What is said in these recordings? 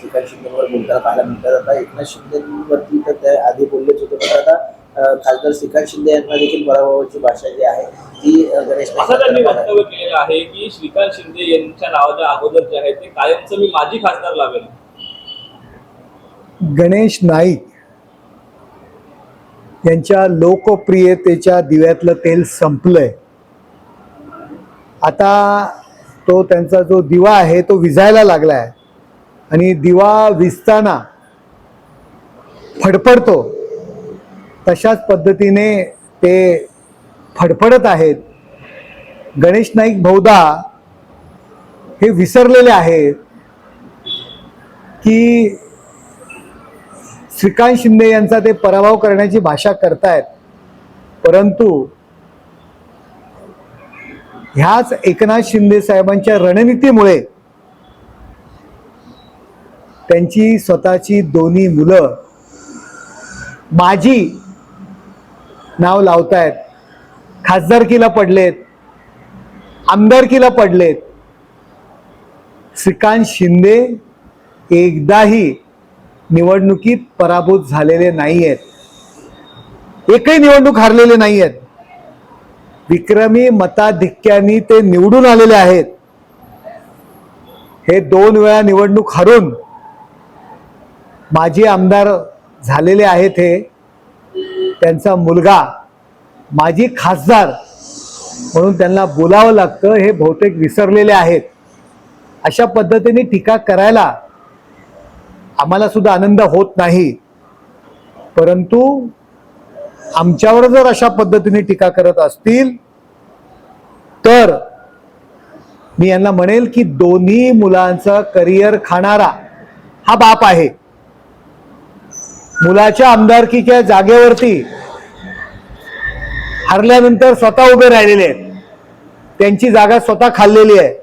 श्रीकांत शिंदेवर बोलताना पाहायला मिळतात. आता एकनाथ शिंदेवरती तर त्या आधी बोललेच होते, पण आता खासदार श्रीकांत शिंदे यांना देखील पराभवाची भाषा जी आहे ती गणेश असं त्यांनी वक्तव्य केलेलं आहे की श्रीकांत शिंदे यांच्या नावाच्या अगोदर जे आहे ते कायमचं मी माजी खासदार लावेल. गणेश नाईक यांच्या लोकप्रियतेच्या दिव्यातलं तेल संपलंय. आता तो त्यांचा जो दिवा आहे तो विझायला लागलाय आणि दिवा विझताना फडफडतो तशाच पद्धतीने ते फडफडत आहेत. गणेश नाईक बहुधा हे विसरलेले आहेत की श्रीकांत शिंदे यांचा ते पराभव करण्याची भाषा करतायत, परंतु ह्याच एकनाथ शिंदे साहेबांच्या रणनीतीमुळे त्यांची स्वतःची दोन्ही मुलं माझी नाव लावतायत, खासदारकीला पडलेत, आमदारकीला पडलेत. श्रीकांत शिंदे एकदाही निवडणुकीत पराभूत झालेले नाही आहेत, एकही निवडणूक हारलेले नाही आहेत. विक्रमी मताधिक्याने ते निवडून आलेले आहेत. हे 2 वेळा निवडणूक हरून माजी आमदार झालेले आहेत. हे त्यांचा मुलगा माजी खासदार म्हणून त्यांना बोलावं लागतं, हे बहुतेक विसरलेले आहेत. अशा पद्धतीने टीका करायला आम्हाला सुद्धा आनंद होत नाही, परंतु आमच्यावर जर अशा पद्धतीने टीका करत असतील तर मी यांना म्हणेल की दोन्ही मुलांचा करिअर खाणारा हा बाप आहे. मुलाच्या आमदारकीच्या जागेवरती हरल्यानंतर स्वतः उभे राहिलेले आहेत, त्यांची जागा स्वतः खाल्लेली आहे.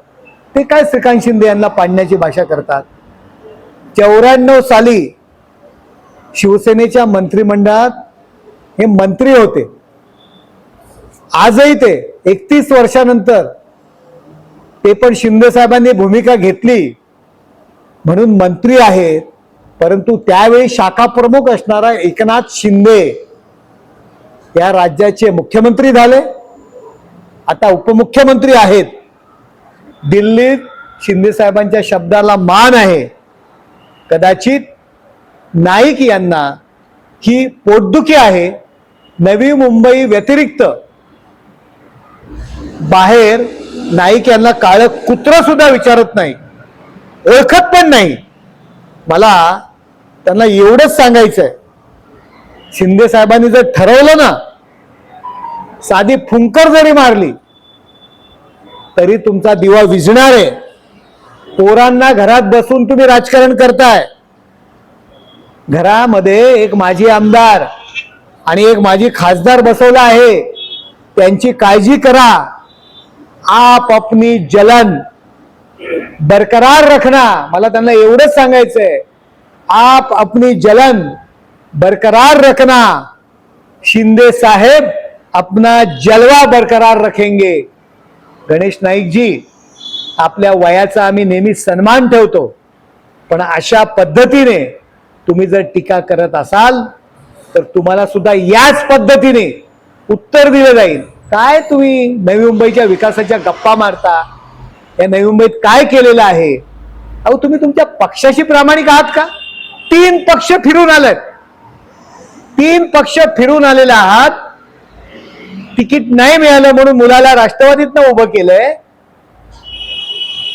ते काय श्रीकांत शिंदे यांना पाडण्याची भाषा करतात. 94 साली शिवसेनेच्या मंत्रिमंडळात हे मंत्री होते. आजही ते 31 वर्षानंतर ते पण शिंदे साहेबांनी भूमिका घेतली म्हणून मंत्री आहेत, परंतु त्यावेळी शाखा प्रमुख असणारा एकनाथ शिंदे या राज्याचे मुख्यमंत्री झाले, आता उपमुख्यमंत्री आहेत. दिल्लीत शिंदे साहेबांच्या शब्दाला मान आहे. कदाचित नाईक यांना ही पोटदुखी आहे. नवी मुंबई व्यतिरिक्त बाहेर नाईक यांना काळं कुत्रं सुद्धा विचारत नाही, ओळखत पण नाही. मला त्यांना एवढंच सांगायचंय, शिंदे साहेबांनी जर ठरवलं ना, साधी फुंकर जरी मारली तरी तुमचा दिवा विझणार आहे. पोरांना घरात बसून तुम्ही राजकारण करताय. घरामध्ये एक माजी आमदार आणि एक माजी खासदार बसवला आहे, त्यांची काळजी करा. आप अपनी जलन बरकरार रखना. मला त्यांना एवढंच सांगायचंय, आप अपनी जलन बरकरार रखना. शिंदे साहेब अपना जलवा बरकरार रखेंगे. गणेश नाईक जी, आपल्या वयाचा आम्ही नेहमी सन्मान ठेवतो, पण अशा पद्धतीने तुम्ही जर टीका करत असाल तर तुम्हाला सुद्धा याच पद्धतीने उत्तर दिलं जाईल. काय तुम्ही नवी मुंबईच्या विकासाच्या गप्पा मारता? या नवी मुंबईत काय केलेलं आहे? अहो, तुम्ही तुमच्या पक्षाशी प्रामाणिक आहात का? 3 पक्ष फिरून आलेत, 3 पक्ष फिरून आलेले आहात. तिकीट नाही मिळालं म्हणून मुलाला राष्ट्रवादीतनं उभं केलंय.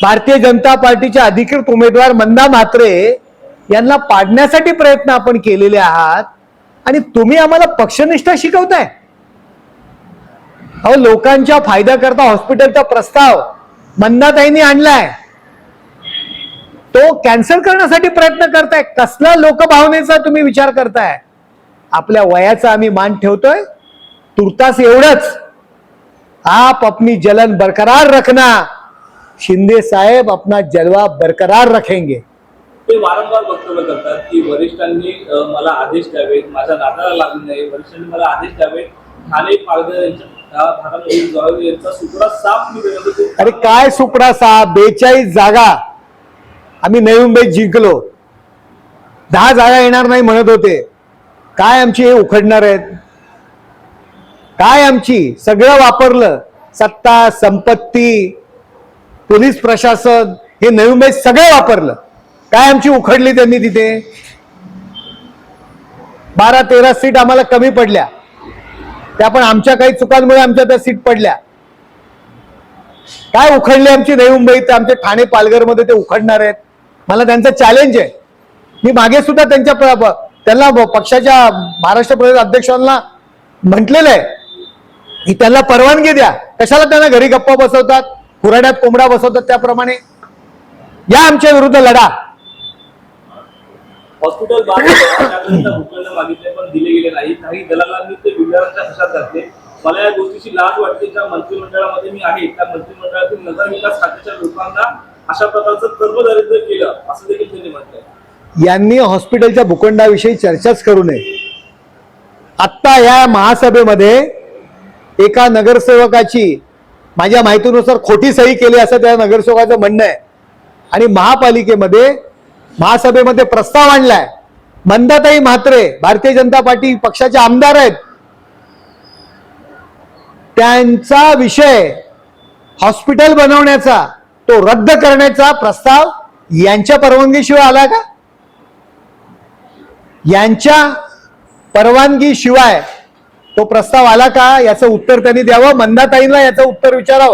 भारतीय जनता पार्टीच्या अधिकृत उमेदवार मंदा म्हात्रे यांना पाडण्यासाठी प्रयत्न आपण केलेले आहात आणि तुम्ही आम्हाला पक्षनिष्ठा शिकवताय. अहो, लोकांच्या फायद्याकरता हॉस्पिटलचा प्रस्ताव मंदाताईंनी आणलाय, तो कॅन्सल करण्यासाठी प्रयत्न करताय. कसला लोकभावनेचा तुम्ही विचार करताय? आपल्या वयाचा आम्ही मान ठेवतोय. तुर्तास एवढंच, आप अपनी जलन बरकरार रखना. शिंदे साहेब अपना जलवा बरकरार रखेंगे. ते वारंवार वक्तव्य करतात की वरिष्ठांनी मला आदेश द्यावेत, माझ्या नादाला लागू नये, वरिष्ठांनी मला आदेश द्यावेत. ठाणे पालघर यांचा सुपडा साफ मी. अरे काय सुपडा साफ? 42 जागा आम्ही नवी मुंबईत जिंकलो. 10 जागा येणार नाही म्हणत होते. काय आमची हे उखडणार आहेत? काय आमची सगळं वापरलं, सत्ता, संपत्ती, पोलीस प्रशासन, हे नवी मुंबईत सगळं वापरलं. काय आमची उखडली त्यांनी तिथे? 12-13 सीट आम्हाला कमी पडल्या, त्या पण आमच्या काही चुकांमुळे आमच्या त्या सीट पडल्या. काय उखडली आमची नवी मुंबईत? आमच्या ठाणे पालघरमध्ये ते उखडणार आहेत. मला त्यांचं चॅलेंज आहे. मी मागे सुद्धा त्यांना पक्षाच्या महाराष्ट्र प्रदेश अध्यक्षांना म्हटलेलं आहे की त्यांना परवानगी द्या. कशाला त्यांना घरी गप्पा बसवतात, खुराड्यात कोंबडा बसवतात? त्याप्रमाणे या आमच्या विरुद्ध लढा. हॉस्पिटल भूखंड मागितले पण दिले गेले नाही. काही दलालांनी ते बिल्डरांच्या खिशात घातले. मला या गोष्टीची लाज वाटते. ज्या मंत्रिमंडळामध्ये मी आहे त्या मंत्रिमंडळातील नगरविकास खात्याच्या लोकांना अशा प्रकारचं कर्मदारिद्र्य केलं असं देखील त्यांनी म्हटलंय. यांनी हॉस्पिटलच्या भूखंडाविषयी चर्चाच करू नये. आत्ता या महासभेमध्ये एका नगरसेवकाची माझ्या माहितीनुसार खोटी सही केली असं त्या नगरसेवकाचं म्हणणं आहे. आणि महापालिकेमध्ये महासभेमध्ये प्रस्ताव आणलाय. मंदाताई म्हात्रे भारतीय जनता पार्टी पक्षाचे आमदार आहेत. त्यांचा विषय हॉस्पिटल बनवण्याचा, तो रद्द करण्याचा प्रस्ताव यांच्या परवानगीशिवाय आला का? यांच्या परवानगीशिवाय तो प्रस्ताव आला का? याचं उत्तर त्यांनी द्यावं. मंदाताईंना याचं उत्तर विचारावं.